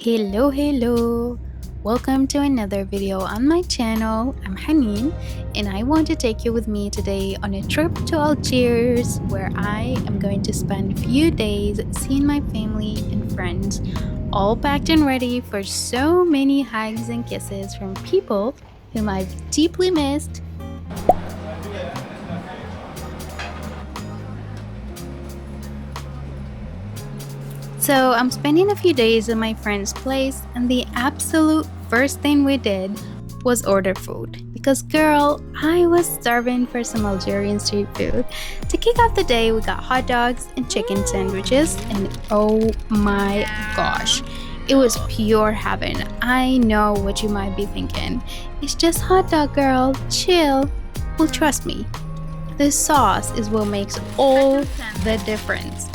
Hello, welcome to another video on my channel. I'm Haneen and I want to take you with me today on a trip to Algiers, where I am going to spend a few days seeing my family and friends, all packed and ready for so many hugs and kisses from people whom I've deeply missed. So I'm spending a few days at my friend's place, and the absolute first thing we did was order food. Because girl, I was starving for some Algerian street food. To kick off the day, we got hot dogs and chicken sandwiches, and oh my gosh, it was pure heaven. I know what you might be thinking. It's just hot dog, girl, chill. Well, trust me, the sauce is what makes all the difference.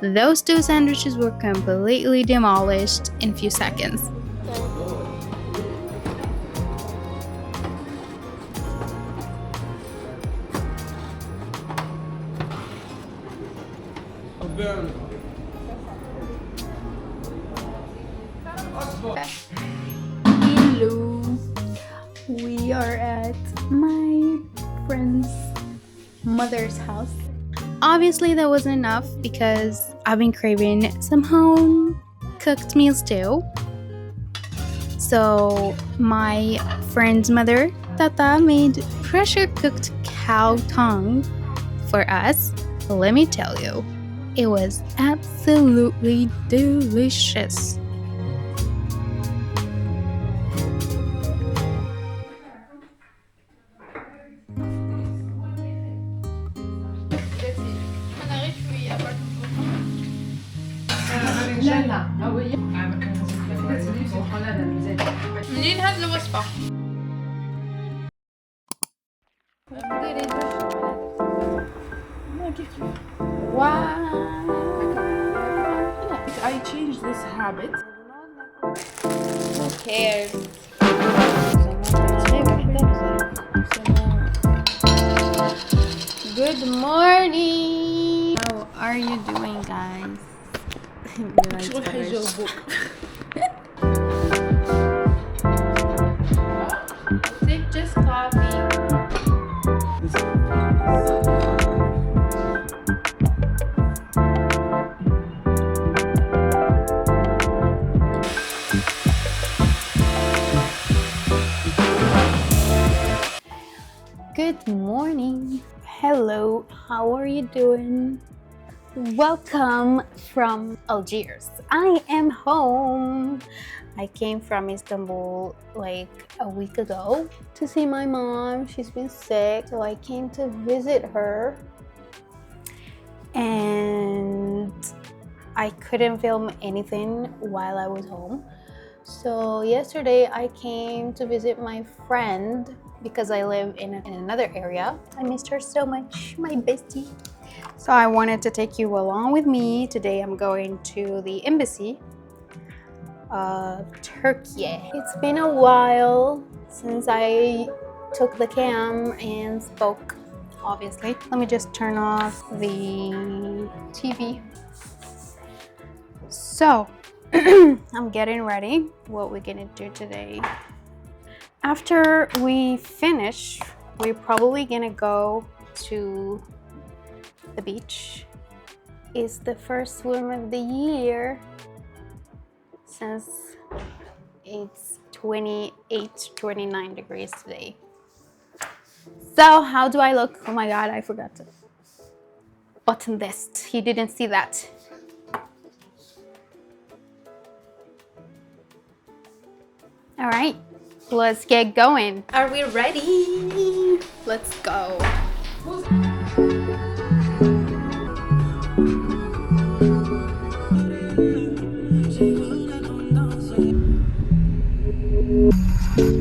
Those two sandwiches were completely demolished in a few seconds. Hello, we are at my friend's mother's house. Obviously that wasn't enough because I've been craving some home cooked meals too. So my friend's mother, Tata, made pressure cooked cow tongue for us. Let me tell you, it was absolutely delicious. منين هاد الوصفة؟ I changed this habit. Who cares? Good morning! How are you doing, guys? شغل حيجاوبوك. Take just coffee. Good morning. Hello, how are you doing? Welcome from Algiers. I am home. I came from Istanbul like a week ago to see my mom. She's been sick, so I came to visit her. And I couldn't film anything while I was home. So yesterday I came to visit my friend because I live in another area. I missed her so much, my bestie. So I wanted to take you along with me. Today I'm going to the embassy of Turkey. It's been a while since I took the cam and spoke, obviously. Let me just turn off the TV. So I'm getting ready. What we're gonna do today. After we finish, we're probably gonna go to the beach. It's the first swim of the year since it's 29 degrees today. So how do I look? Oh my god, I forgot to button this. You didn't see that. All right, let's get going. Are we ready? Let's go.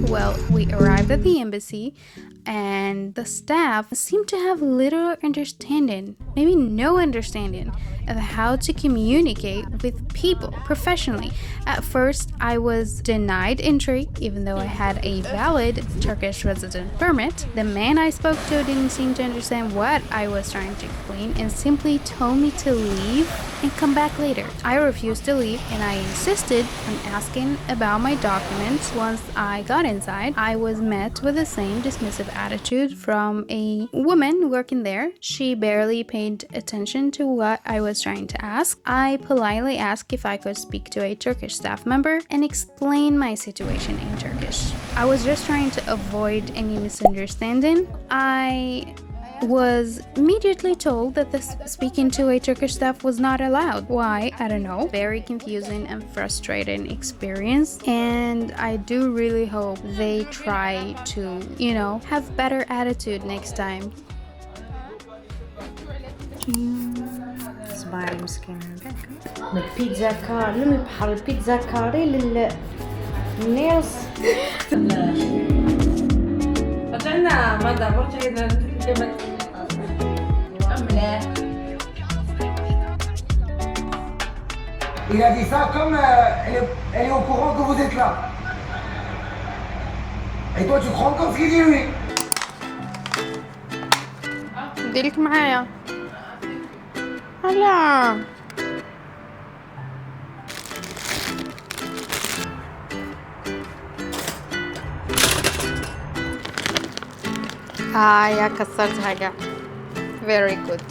Well, we arrived at the embassy. and the staff seemed to have little understanding, maybe no understanding, of how to communicate with people professionally. At first, I was denied entry, even though I had a valid Turkish resident permit. The man I spoke to didn't seem to understand what I was trying to explain and simply told me to leave and come back later. I refused to leave and I insisted on asking about my documents. Once I got inside, I was met with the same dismissive attitude from a woman working there. She barely paid attention to what I was trying to ask. I politely asked if I could speak to a Turkish staff member and explain my situation in Turkish. I was just trying to avoid any misunderstanding. I was immediately told that speaking to a Turkish staff was not allowed. Why? I don't know. Very confusing and frustrating experience, and I do really hope they try to, have better attitude next time. صباح المسكين من البيتزا كاري من بحر البيتزا كاري للنيلز رجعنا ماذا رجعنا Il a dit ça comme elle est au courant que vous êtes là. Et toi tu crois encore ce qu'il dit lui? ديلك معايا هلا يا كسرت حاجة. Very good.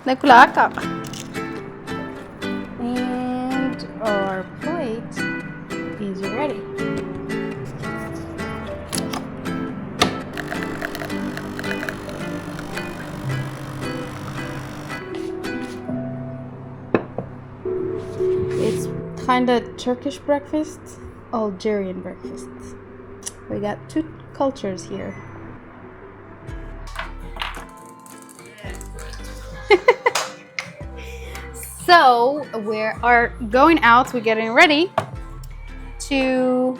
ناكل هكا. And our plate is ready. It's kind of Turkish breakfast, Algerian breakfast. We got two cultures here. So we are going out. We're getting ready to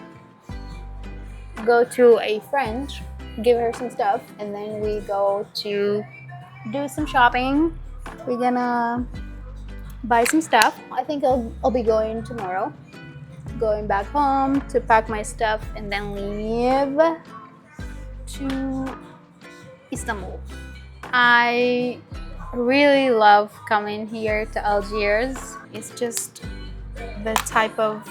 go to a friend, give her some stuff, and then we go to do some shopping. We're gonna buy some stuff. I think I'll be going tomorrow, going back home to pack my stuff and then leave to Istanbul. I really love coming here to Algiers. It's just the type of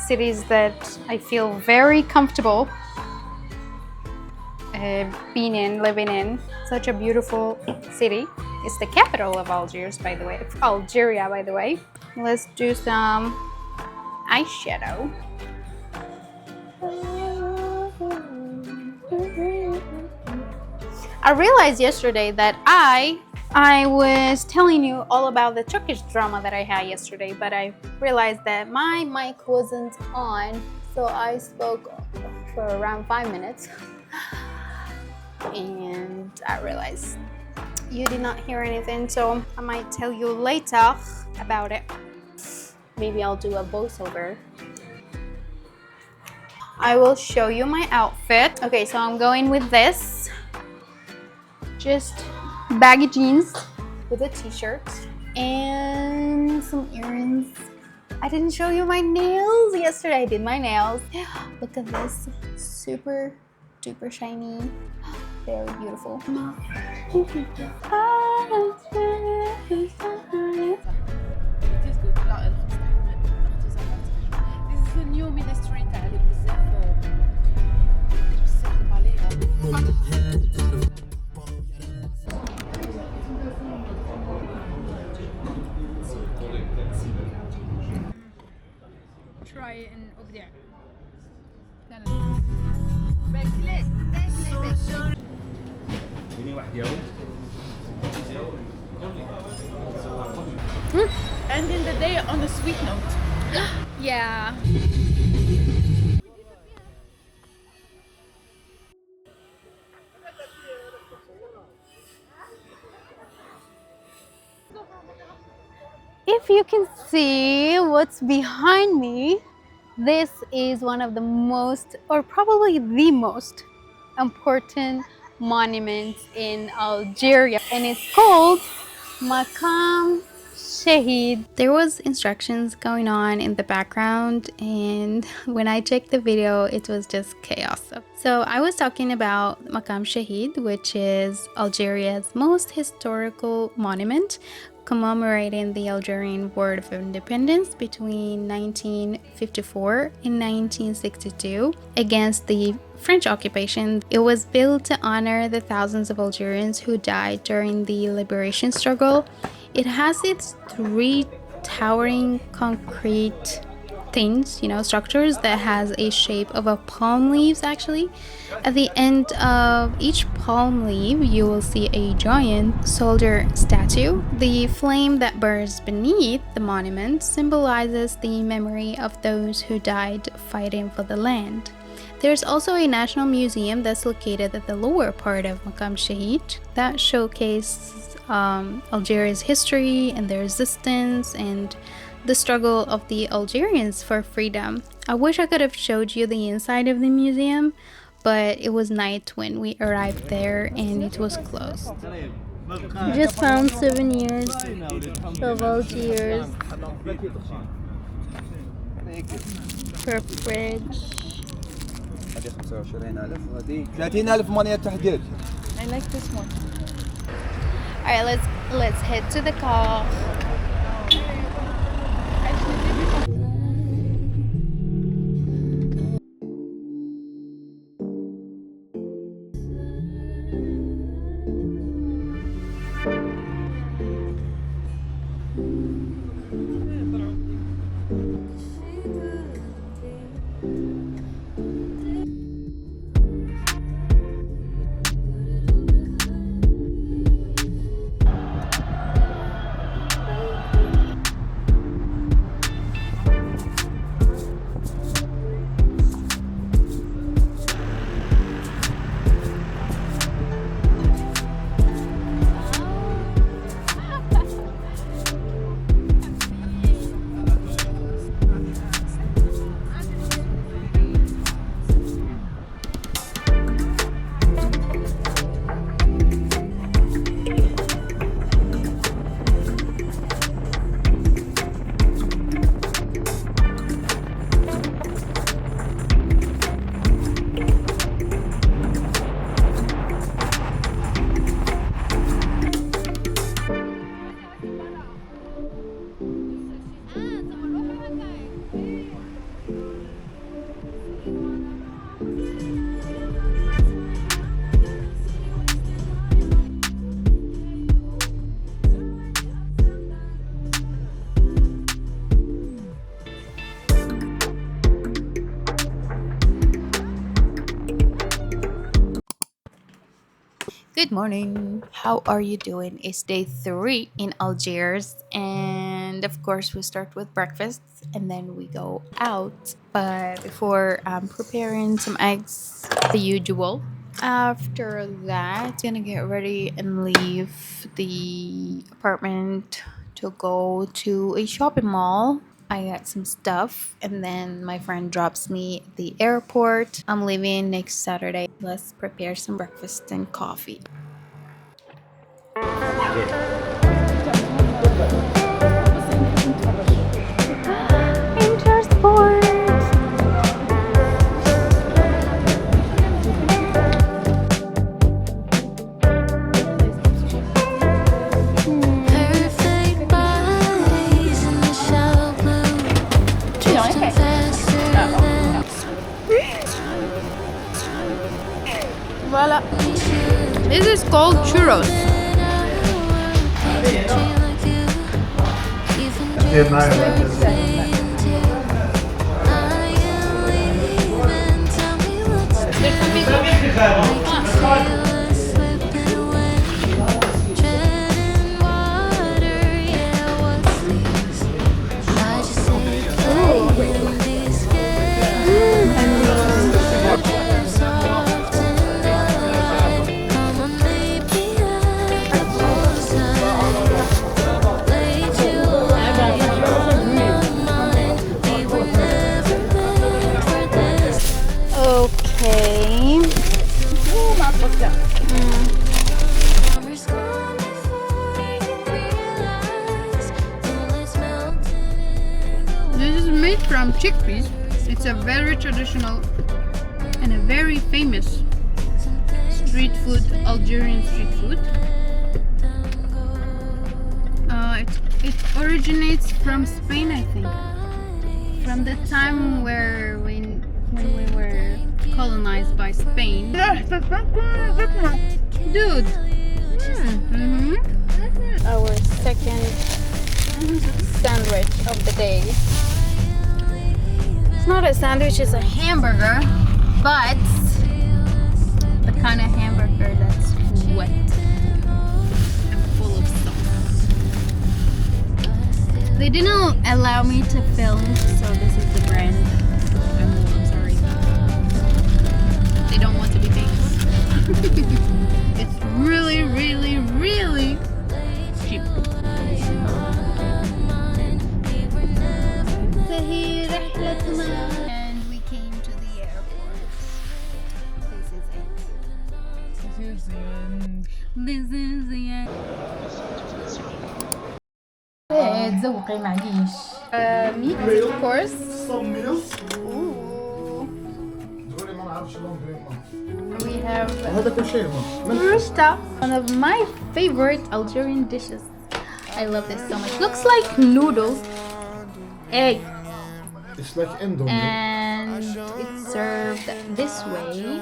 cities that I feel very comfortable being in, living in. Such a beautiful city. It's the capital of Algiers, by the way. Algeria, by the way. Let's do some eyeshadow. I realized yesterday that I was telling you all about the Turkish drama that I had yesterday, but I realized that my mic wasn't on, so I spoke for around 5 minutes. And I realized you did not hear anything, so I might tell you later about it. Maybe I'll do a voiceover. I will show you my outfit. Okay, so I'm going with this. Just baggy jeans with a t-shirt and some earrings. I didn't show you my nails yesterday. I did my nails. Look at this. Super duper shiny. Very beautiful. This is a new ministry تعليق بزاف عليها. Try and أبدع. And in the day on a sweet note. Yeah. If if you can see what's behind me, this is one of the most, or probably the most important monuments in Algeria, and it's called Maqam Shahid. There was instructions going on in the background, and when I checked the video, it was just chaos. So I was talking about Maqam Shahid, which is Algeria's most historical monument, commemorating the Algerian War of Independence between 1954 and 1962 against the French occupation. It was built to honor the thousands of Algerians who died during the liberation struggle. It has its three towering concrete things, structures that has a shape of a palm leaves actually. At the end of each palm leaf, you will see a giant soldier statue. The flame that burns beneath the monument symbolizes the memory of those who died fighting for the land. There's also a national museum that's located at the lower part of Maqam Shahid that showcases Algeria's history and their resistance and the struggle of the Algerians for freedom. I wish I could have showed you the inside of the museum, but it was night when we arrived there and it was closed. We just found souvenirs of Algiers for fridge. هذه 25000 وهذه 30000 مونية تحديد. I like this one. Alright, let's head to the car. Good morning. How are you doing? It's day 3 in Algiers, and of course we start with breakfast and then we go out. But before I'm preparing some eggs, the usual. After that, gonna get ready and leave the apartment to go to a shopping mall. I got some stuff and then my friend drops me at the airport. I'm leaving next Saturday. Let's prepare some breakfast and coffee. Voila. This is called churros. It's a very traditional and a very famous street food, Algerian street food. It originates from Spain, I think. From the time when we were colonized by Spain. Dude. Our second sandwich of the day. It's not a sandwich, it's a hamburger, but the kind of hamburger that's wet and full of sauce. They didn't allow me to film, so this is the brand. I'm sorry. They don't want to be famous. It's really, really, really cheap. And we came to the airport. This is it. This is the end. تذوقي معليش. Meat, of course. We have rishta, one of my favorite Algerian dishes. I love this so much. Looks like noodles, egg, It's like Indomie. and it's served this way.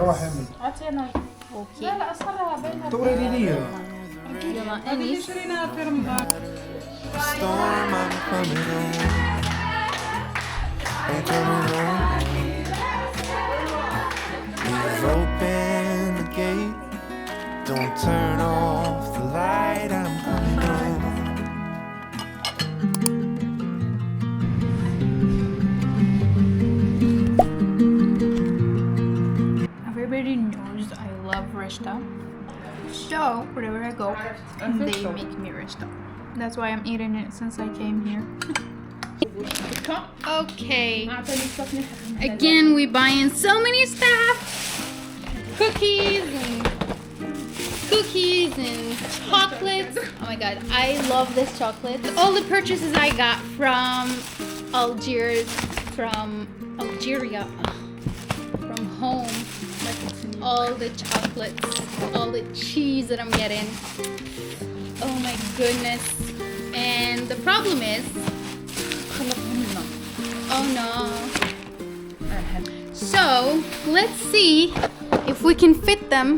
روح يمي. عطينا. Okay. لا اصرها بينها. توريني لي. يلا أنيس. شريناها في رمضان. Storm, I'm coming home. Ain't coming home. You've opened the gate. Don't turn off the light. I'm coming home. Everybody knows I love rishta. So wherever I go, they make me rishta. That's why I'm eating it since I came here. Okay. Again, we buying so many stuff. Cookies and chocolates. Oh my god, I love this chocolate. All the purchases I got from Algiers, from Algeria, from home. All the chocolates, all the cheese that I'm getting. Oh my goodness. And the problem is, oh no. So let's see if we can fit them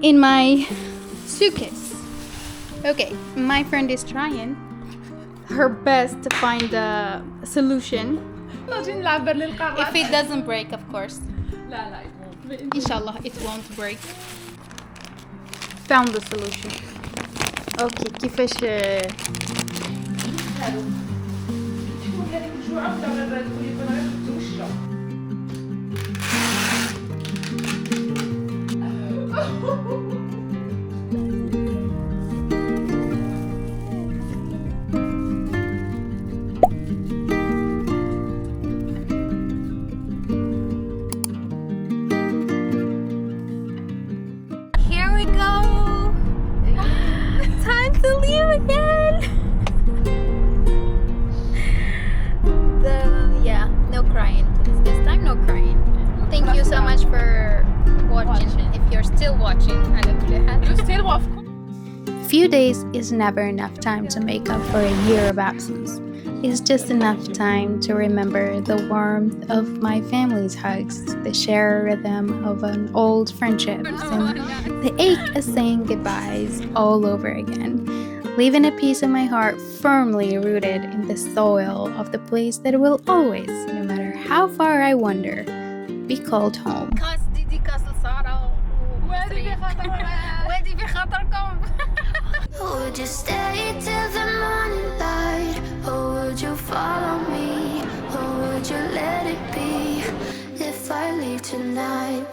in my suitcase. Okay, my friend is trying her best to find a solution. If it doesn't break, of course. Inshallah, it won't break. Found the solution. Okay, كيفاش Here we go. Time to leave again. Yeah, no crying. Please, this time no crying. Thank you so much for watching. If you're still watching, You still walk. A few days is never enough time to make up for a year of absence. It's just enough time to remember the warmth of my family's hugs, the shared rhythm of an old friendship, and the ache of saying goodbyes all over again, leaving a piece of my heart firmly rooted in the soil of the place that will always, no matter how far I wander, be called home. Would you stay till the morning light, or would you follow me, or would you let it be if I leave tonight?